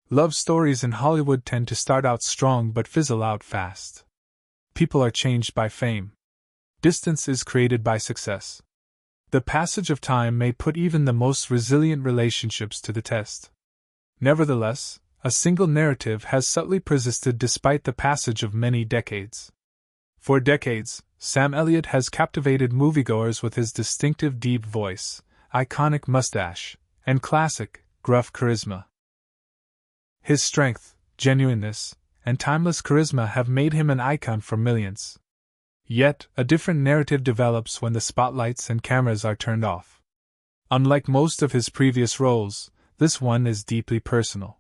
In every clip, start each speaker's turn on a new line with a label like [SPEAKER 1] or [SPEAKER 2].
[SPEAKER 1] Love stories in Hollywood tend to start out strong but fizzle out fast. People are changed by fame. Distance is created by success. The passage of time may put even the most resilient relationships to the test. Nevertheless, a single narrative has subtly persisted despite the passage of many decades. For decades, Sam Elliott has captivated moviegoers with his distinctive deep voice, iconic mustache, and classic, gruff charisma. His strength, genuineness, and timeless charisma have made him an icon for millions. Yet, a different narrative develops when the spotlights and cameras are turned off. Unlike most of his previous roles, this one is deeply personal.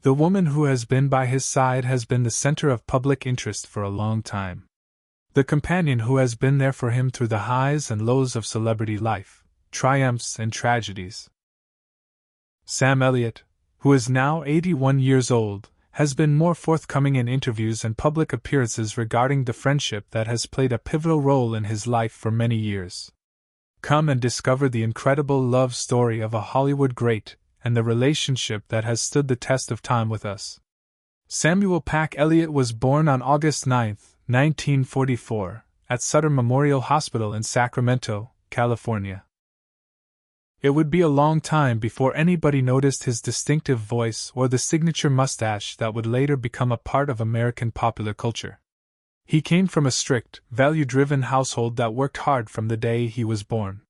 [SPEAKER 1] The woman who has been by his side has been the center of public interest for a long time. The companion who has been there for him through the highs and lows of celebrity life, triumphs and tragedies. Sam Elliott, who is now 81 years old, has been more forthcoming in interviews and public appearances regarding the friendship that has played a pivotal role in his life for many years. Come and discover the incredible love story of a Hollywood great and the relationship that has stood the test of time with us. Samuel Pack Elliott was born on August 9, 1944, at Sutter Memorial Hospital in Sacramento, California. It would be a long time before anybody noticed his distinctive voice or the signature mustache that would later become a part of American popular culture. He came from a strict, value-driven household that worked hard from the day he was born.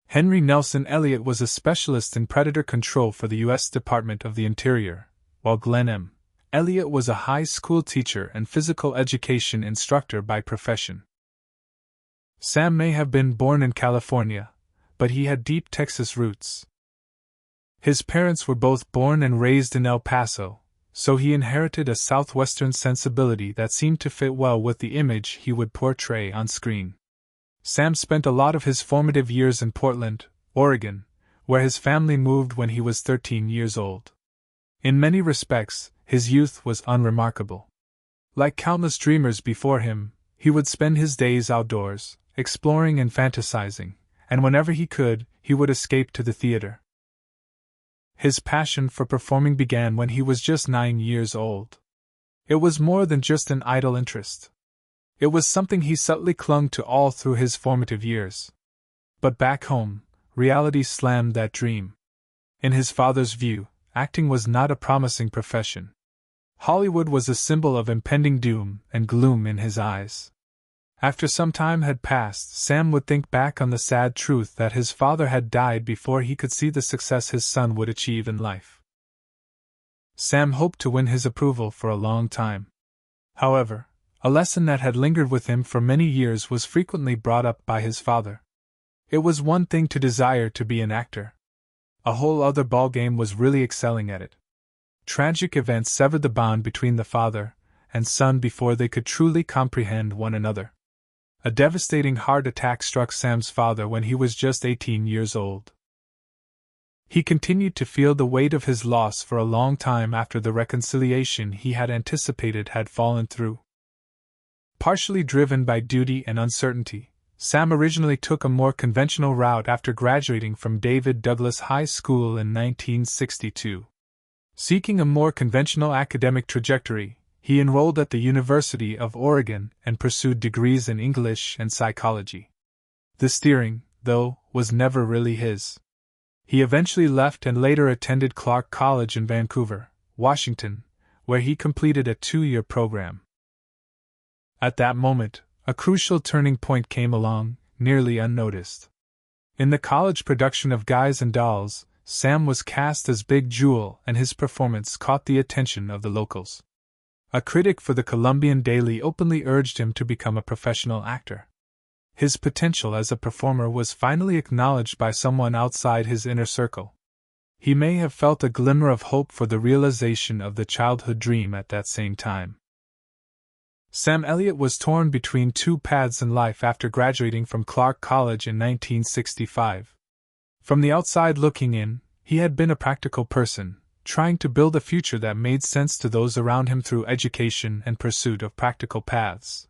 [SPEAKER 1] Henry Nelson Elliott was a specialist in predator control for the U.S. Department of the Interior, while Glenn M. Elliott was a high school teacher and physical education instructor by profession. Sam may have been born in California, but he had deep Texas roots. His parents were both born and raised in El Paso, so he inherited a southwestern sensibility that seemed to fit well with the image he would portray on screen. Sam spent a lot of his formative years in Portland, Oregon, where his family moved when he was 13 years old. In many respects, his youth was unremarkable. Like countless dreamers before him, he would spend his days outdoors, exploring and fantasizing, and whenever he could, he would escape to the theater. His passion for performing began when he was just 9 years old. It was more than just an idle interest. It was something he subtly clung to all through his formative years. But back home, reality slammed that dream. In his father's view, acting was not a promising profession. Hollywood was a symbol of impending doom and gloom in his eyes. After some time had passed, Sam would think back on the sad truth that his father had died before he could see the success his son would achieve in life. Sam hoped to win his approval for a long time. However, a lesson that had lingered with him for many years was frequently brought up by his father. It was one thing to desire to be an actor. A whole other ballgame was really excelling at it. Tragic events severed the bond between the father and son before they could truly comprehend one another. A devastating heart attack struck Sam's father when he was just 18 years old. He continued to feel the weight of his loss for a long time after the reconciliation he had anticipated had fallen through. Partially driven by duty and uncertainty, Sam originally took a more conventional route after graduating from David Douglas High School in 1962. Seeking a more conventional academic trajectory, he enrolled at the University of Oregon and pursued degrees in English and psychology. The steering, though, was never really his. He eventually left and later attended Clark College in Vancouver, Washington, where he completed a 2-year program. At that moment, a crucial turning point came along, nearly unnoticed. In the college production of Guys and Dolls, Sam was cast as Big Jewel and his performance caught the attention of the locals. A critic for the Columbian Daily openly urged him to become a professional actor. His potential as a performer was finally acknowledged by someone outside his inner circle. He may have felt a glimmer of hope for the realization of the childhood dream at that same time. Sam Elliott was torn between two paths in life after graduating from Clark College in 1965. From the outside looking in, he had been a practical person, trying to build a future that made sense to those around him through education and pursuit of practical paths.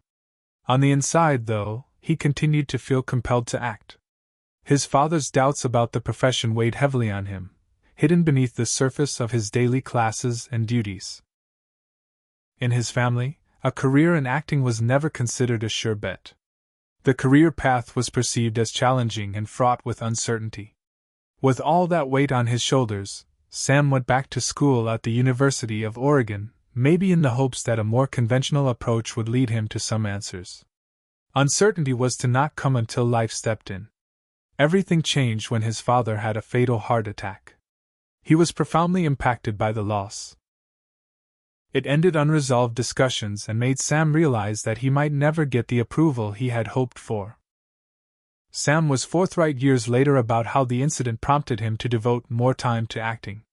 [SPEAKER 1] On the inside, though, he continued to feel compelled to act. His father's doubts about the profession weighed heavily on him, hidden beneath the surface of his daily classes and duties. In his family, a career in acting was never considered a sure bet. The career path was perceived as challenging and fraught with uncertainty. With all that weight on his shoulders, Sam went back to school at the University of Oregon, maybe in the hopes that a more conventional approach would lead him to some answers. Uncertainty was to not come until life stepped in. Everything changed when his father had a fatal heart attack. He was profoundly impacted by the loss. It ended unresolved discussions and made Sam realize that he might never get the approval he had hoped for. Sam was forthright years later about how the incident prompted him to devote more time to acting.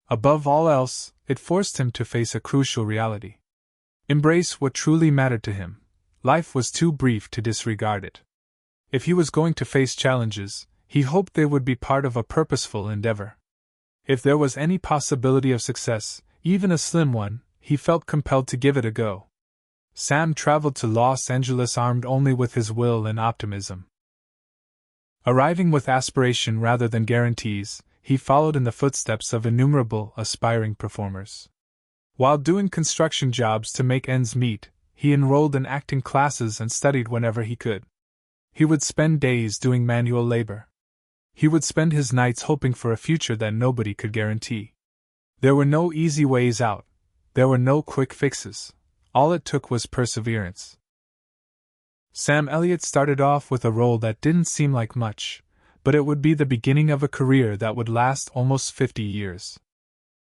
[SPEAKER 1] Above all else, it forced him to face a crucial reality. Embrace what truly mattered to him. Life was too brief to disregard it. If he was going to face challenges, he hoped they would be part of a purposeful endeavor. If there was any possibility of success, even a slim one, he felt compelled to give it a go. Sam traveled to Los Angeles armed only with his will and optimism. Arriving with aspiration rather than guarantees, he followed in the footsteps of innumerable aspiring performers. While doing construction jobs to make ends meet, he enrolled in acting classes and studied whenever he could. He would spend days doing manual labor. He would spend his nights hoping for a future that nobody could guarantee. There were no easy ways out. There were no quick fixes. All it took was perseverance. Sam Elliott started off with a role that didn't seem like much, but it would be the beginning of a career that would last almost 50 years.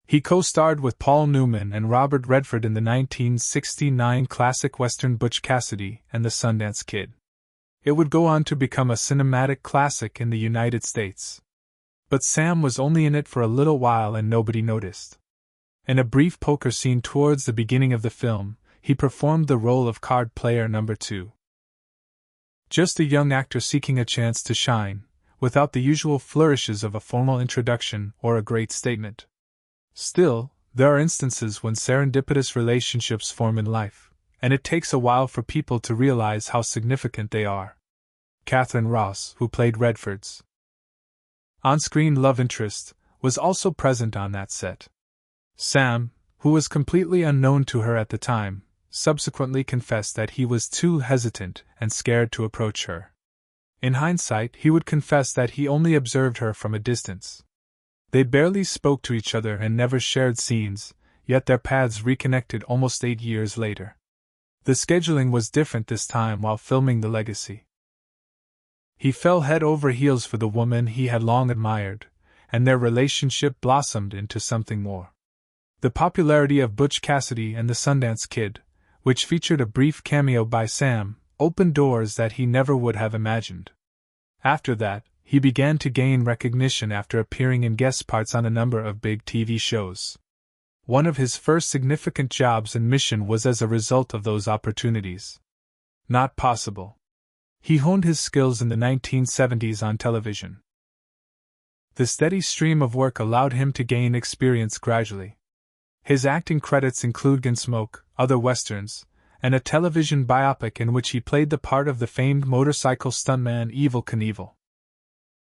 [SPEAKER 1] He co-starred with Paul Newman and Robert Redford in the 1969 classic western Butch Cassidy and the Sundance Kid. It would go on to become a cinematic classic in the United States. But Sam was only in it for a little while and nobody noticed. In a brief poker scene towards the beginning of the film, he performed the role of card player number 2. Just a young actor seeking a chance to shine, without the usual flourishes of a formal introduction or a great statement. Still, there are instances when serendipitous relationships form in life, and it takes a while for people to realize how significant they are. Catherine Ross, who played Redford's on-screen love interest, was also present on that set. Sam, who was completely unknown to her at the time, subsequently confessed that he was too hesitant and scared to approach her. In hindsight, he would confess that he only observed her from a distance. They barely spoke to each other and never shared scenes, yet their paths reconnected almost 8 years later. The scheduling was different this time while filming The Legacy. He fell head over heels for the woman he had long admired, and their relationship blossomed into something more. The popularity of Butch Cassidy and the Sundance Kid, which featured a brief cameo by Sam, opened doors that he never would have imagined. After that, he began to gain recognition after appearing in guest parts on a number of big TV shows. One of his first significant jobs and mission was as a result of those opportunities. Not possible. He honed his skills in the 1970s on television. The steady stream of work allowed him to gain experience gradually. His acting credits include Gunsmoke, other westerns, and a television biopic in which he played the part of the famed motorcycle stuntman Evel Knievel.